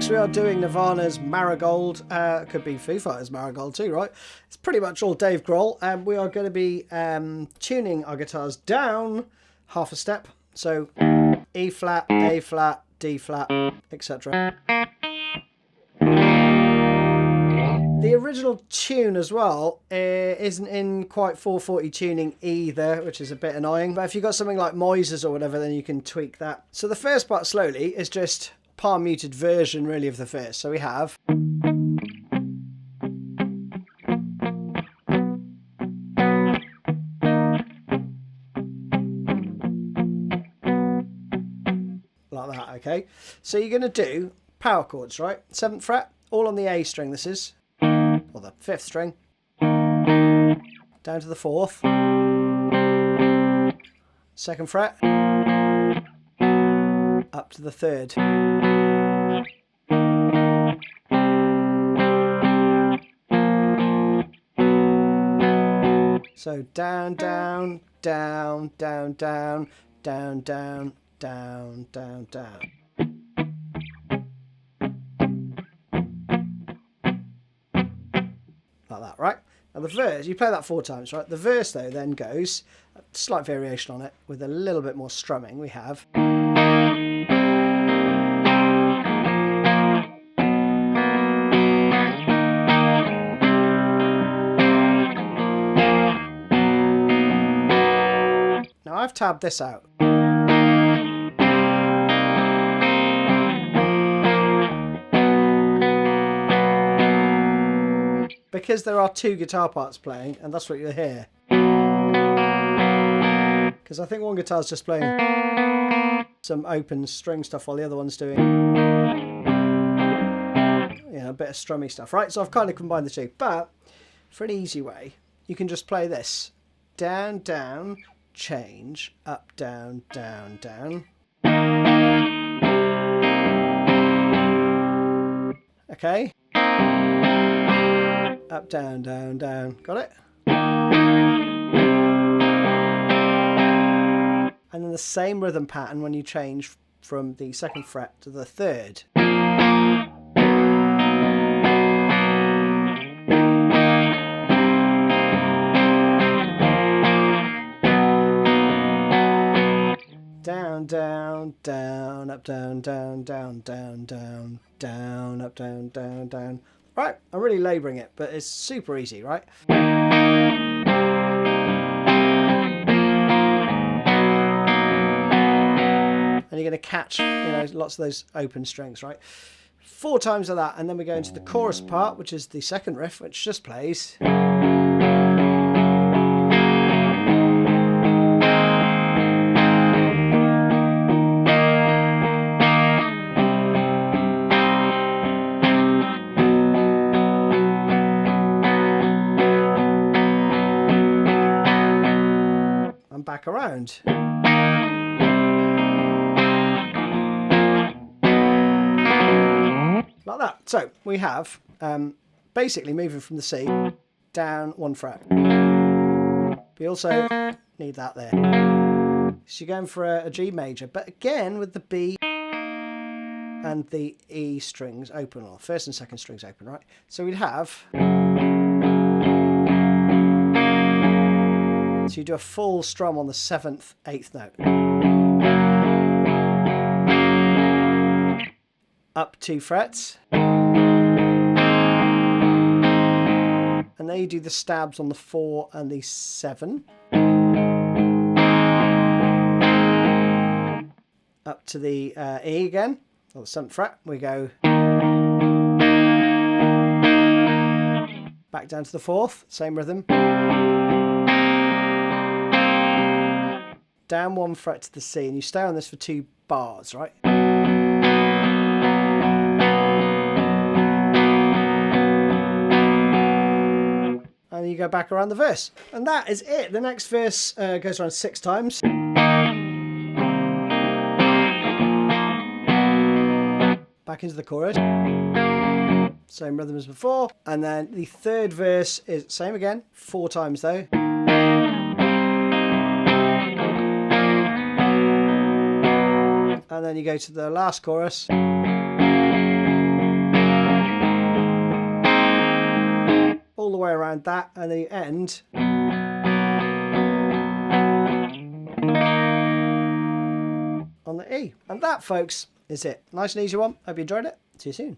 Next we are doing Nirvana's Marigold. Could be Foo Fighters Marigold too, right? It's pretty much all Dave Grohl. We are going to be tuning our guitars down half a step. So E flat, A flat, D flat, etc. The original tune as well isn't in quite 440 tuning either, which is a bit annoying. But if you've got something like Moises or whatever, then you can tweak that. So the first part slowly is just palm muted version really of the first. So we have... like that, okay? So you're going to do power chords, right? 7th fret, all on the A string this is. Or the 5th string, down to the 4th, 2nd fret, up to the 3rd. So down, down, down, down, down, down, down, down, down, down. Like that, right? Now the verse, you play that 4 times, right? The verse though then goes, a slight variation on it with a little bit more strumming. We have... Now I've tabbed this out. Because there are 2 guitar parts playing, and that's what you'll hear. Because I think one guitar's just playing some open string stuff while the other one's doing, you know, a bit of strummy stuff, right? So I've kind of combined the 2. But for an easy way, you can just play this. Down, down, change, up, down, down, down. Okay. Up, down, down, down. Got it? And then the same rhythm pattern when you change from the 2nd fret to the 3rd. Down, down, down, up, down, down, down, down, down, down, up, down, down, down. Right, I'm really labouring it, but it's super easy, right? And you're going to catch, you know, lots of those open strings, right? 4 times of that, and then we go into the chorus part, which is the 2nd riff, which just plays. Back around. Like that. So we have basically moving from the C down 1 fret. We also need that there. So you're going for a G major, but again with the B and the E strings open, or 1st and 2nd strings open, right? So we'd have... So you do a full strum on the 7th, 8th note. Up 2 frets. And then you do the stabs on the 4 and the 7. Up to the E again, or the 7th fret. We go back down to the 4th, same rhythm. Down 1 fret to the C, and you stay on this for 2 bars, right? And you go back around the verse. And that is it. The next verse goes around 6 times. Back into the chorus. Same rhythm as before. And then the 3rd verse is same again, 4 times though. And then you go to the last chorus. around that and the end. On the E. And that, folks, is it. Nice and easy one. Hope you enjoyed it. See you soon.